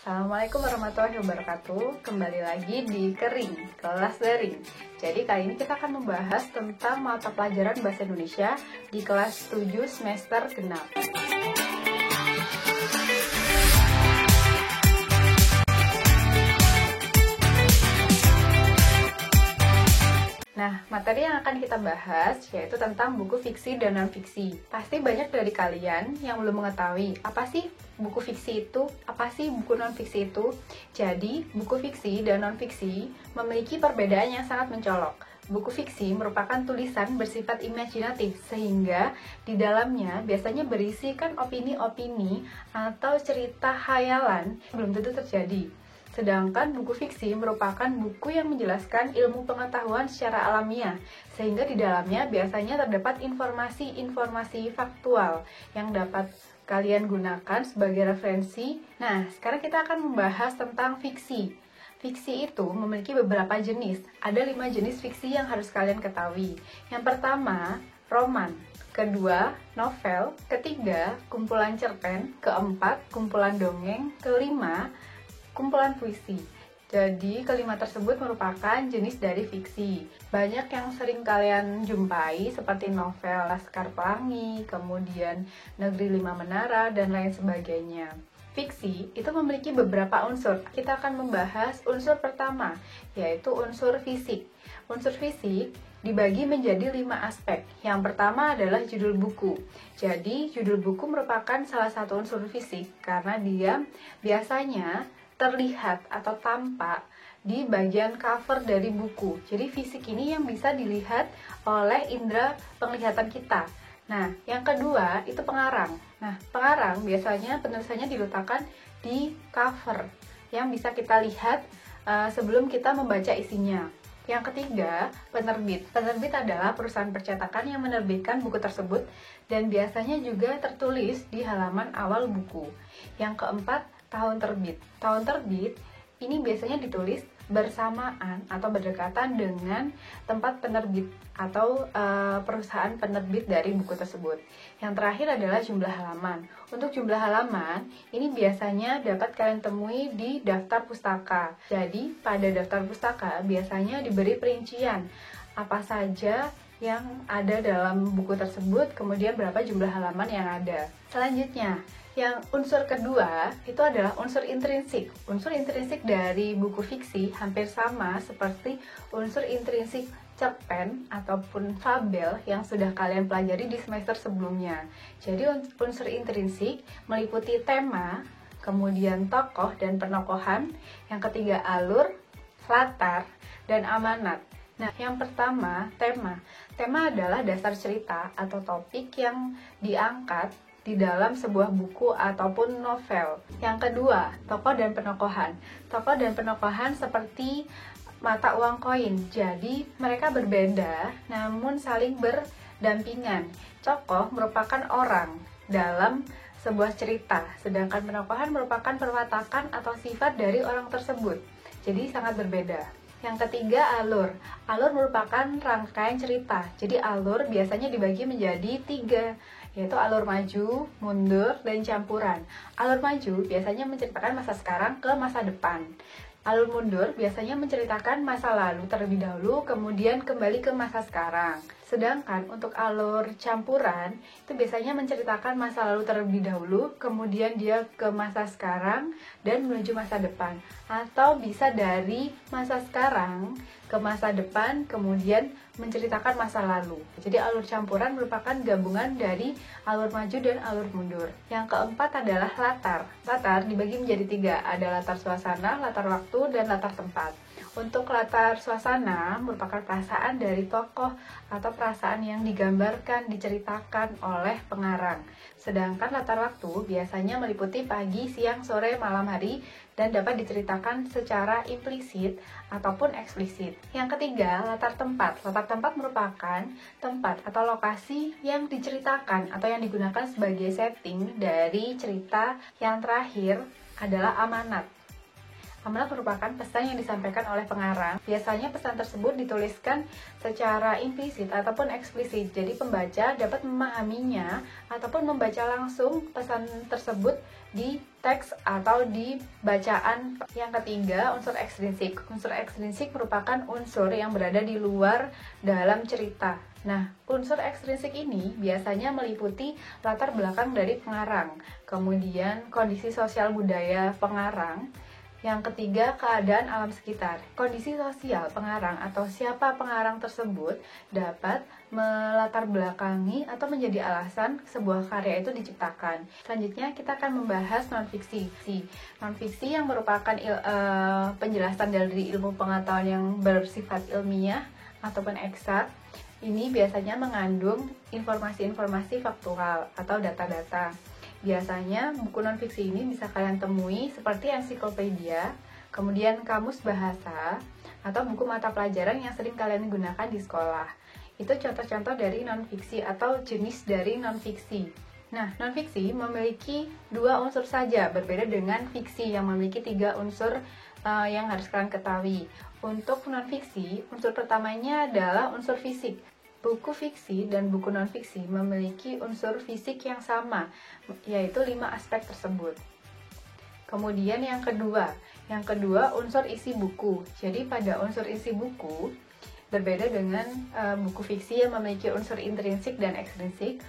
Assalamualaikum warahmatullahi wabarakatuh. Kembali lagi di Kering, kelas daring. Jadi kali ini kita akan membahas tentang mata pelajaran Bahasa Indonesia di kelas 7 semester genap. Nah, materi yang akan kita bahas yaitu tentang buku fiksi dan non-fiksi. Pasti banyak dari kalian yang belum mengetahui apa sih buku fiksi itu, apa sih buku non-fiksi itu. Jadi, buku fiksi dan non-fiksi memiliki perbedaan yang sangat mencolok. Buku fiksi merupakan tulisan bersifat imajinatif, sehingga di dalamnya biasanya berisikan opini-opini atau cerita khayalan yang belum tentu terjadi. Sedangkan buku fiksi merupakan buku yang menjelaskan ilmu pengetahuan secara alamiah, sehingga di dalamnya biasanya terdapat informasi-informasi faktual yang dapat kalian gunakan sebagai referensi. Nah, sekarang kita akan membahas tentang fiksi. Fiksi itu memiliki beberapa jenis. Ada 5 jenis fiksi yang harus kalian ketahui. Yang pertama, roman. Kedua, novel. Ketiga, kumpulan cerpen. Keempat, kumpulan dongeng. Kelima, kumpulan puisi. Jadi, kelima tersebut merupakan jenis dari fiksi. Banyak yang sering kalian jumpai seperti novel Laskar Pelangi, kemudian Negeri Lima Menara, dan lain sebagainya. Fiksi itu memiliki beberapa unsur. Kita akan membahas unsur pertama, yaitu unsur fisik. Unsur fisik dibagi menjadi 5 aspek. Yang pertama adalah judul buku. Jadi, judul buku merupakan salah satu unsur fisik karena dia biasanya terlihat atau tampak di bagian cover dari buku. Jadi fisik ini yang bisa dilihat oleh indera penglihatan kita. Nah, yang kedua itu pengarang. Nah, pengarang biasanya penulisannya diletakkan di cover yang bisa kita lihat sebelum kita membaca isinya. Yang ketiga, penerbit. Penerbit adalah perusahaan percetakan yang menerbitkan buku tersebut dan biasanya juga tertulis di halaman awal buku. Yang keempat, tahun terbit. Tahun terbit ini biasanya ditulis bersamaan atau berdekatan dengan tempat penerbit atau perusahaan penerbit dari buku tersebut. Yang terakhir adalah jumlah halaman. Untuk jumlah halaman, ini biasanya dapat kalian temui di daftar pustaka. Jadi, pada daftar pustaka biasanya diberi perincian apa saja yang ada dalam buku tersebut, kemudian berapa jumlah halaman yang ada. Selanjutnya, yang unsur kedua itu adalah unsur intrinsik. Unsur intrinsik dari buku fiksi hampir sama seperti unsur intrinsik cerpen ataupun fabel yang sudah kalian pelajari di semester sebelumnya. Jadi unsur intrinsik meliputi tema, kemudian tokoh dan penokohan, yang ketiga alur, latar, dan amanat. Nah, yang pertama, tema. Tema adalah dasar cerita atau topik yang diangkat di dalam sebuah buku ataupun novel. Yang kedua, tokoh dan penokohan. Tokoh dan penokohan seperti mata uang koin. Jadi, mereka berbeda namun saling berdampingan. Tokoh merupakan orang dalam sebuah cerita, sedangkan penokohan merupakan perwatakan atau sifat dari orang tersebut. Jadi, sangat berbeda. Yang ketiga, alur. Alur merupakan rangkaian cerita. Jadi alur biasanya dibagi menjadi 3, yaitu alur maju, mundur, dan campuran. Alur maju biasanya menceritakan masa sekarang ke masa depan. Alur mundur biasanya menceritakan masa lalu terlebih dahulu, kemudian kembali ke masa sekarang. Sedangkan untuk alur campuran, itu biasanya menceritakan masa lalu terlebih dahulu, kemudian dia ke masa sekarang, dan menuju masa depan. Atau bisa dari masa sekarang ke masa depan, kemudian menceritakan masa lalu. Jadi alur campuran merupakan gabungan dari alur maju dan alur mundur. Yang keempat adalah latar. Latar dibagi menjadi 3, ada latar suasana, latar waktu, dan latar tempat. Untuk latar suasana merupakan perasaan dari tokoh atau perasaan yang digambarkan, diceritakan oleh pengarang. Sedangkan latar waktu biasanya meliputi pagi, siang, sore, malam hari dan dapat diceritakan secara implisit ataupun eksplisit. Yang ketiga, latar tempat. Latar tempat merupakan tempat atau lokasi yang diceritakan atau yang digunakan sebagai setting dari cerita. Yang terakhir adalah amanat. Amanat merupakan pesan yang disampaikan oleh pengarang. Biasanya pesan tersebut dituliskan secara implisit ataupun eksplisit. Jadi pembaca dapat memahaminya ataupun membaca langsung pesan tersebut di teks atau di bacaan. Yang ketiga, unsur ekstrinsik. Unsur ekstrinsik merupakan unsur yang berada di luar dalam cerita. Nah, unsur ekstrinsik ini biasanya meliputi latar belakang dari pengarang, kemudian kondisi sosial budaya pengarang. Yang ketiga, keadaan alam sekitar. Kondisi sosial pengarang atau siapa pengarang tersebut dapat melatar belakangi atau menjadi alasan sebuah karya itu diciptakan. Selanjutnya, kita akan membahas non-fiksi. Non-fiksi yang merupakan penjelasan dari ilmu pengetahuan yang bersifat ilmiah ataupun eksak. Ini biasanya mengandung informasi-informasi faktual atau data-data. Biasanya buku non-fiksi ini bisa kalian temui seperti ensiklopedia, kemudian kamus bahasa, atau buku mata pelajaran yang sering kalian gunakan di sekolah. Itu contoh-contoh dari non-fiksi atau jenis dari non-fiksi. Nah, non-fiksi memiliki 2 unsur saja, berbeda dengan fiksi yang memiliki 3 unsur yang harus kalian ketahui. Untuk non-fiksi, unsur pertamanya adalah unsur fisik. Buku fiksi dan buku non-fiksi memiliki unsur fisik yang sama, yaitu 5 aspek tersebut. Kemudian yang kedua unsur isi buku. Jadi pada unsur isi buku, berbeda dengan buku fiksi yang memiliki unsur intrinsik dan ekstrinsik.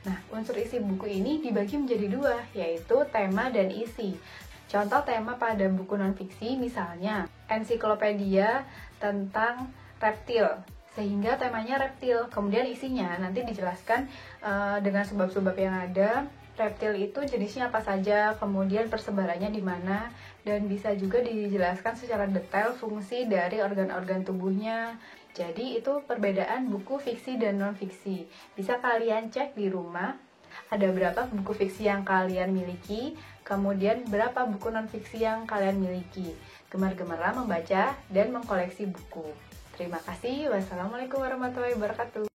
Nah, unsur isi buku ini dibagi menjadi 2, yaitu tema dan isi. Contoh tema pada buku non-fiksi misalnya, ensiklopedia tentang reptil. Sehingga temanya reptil, kemudian isinya nanti dijelaskan dengan sebab-sebab yang ada. Reptil itu jenisnya apa saja, kemudian persebarannya di mana, dan bisa juga dijelaskan secara detail fungsi dari organ-organ tubuhnya. Jadi itu perbedaan buku fiksi dan non-fiksi. Bisa kalian cek di rumah, ada berapa buku fiksi yang kalian miliki, kemudian berapa buku non-fiksi yang kalian miliki. Gemar-gemarlah membaca dan mengkoleksi buku. Terima kasih. Wassalamualaikum warahmatullahi wabarakatuh.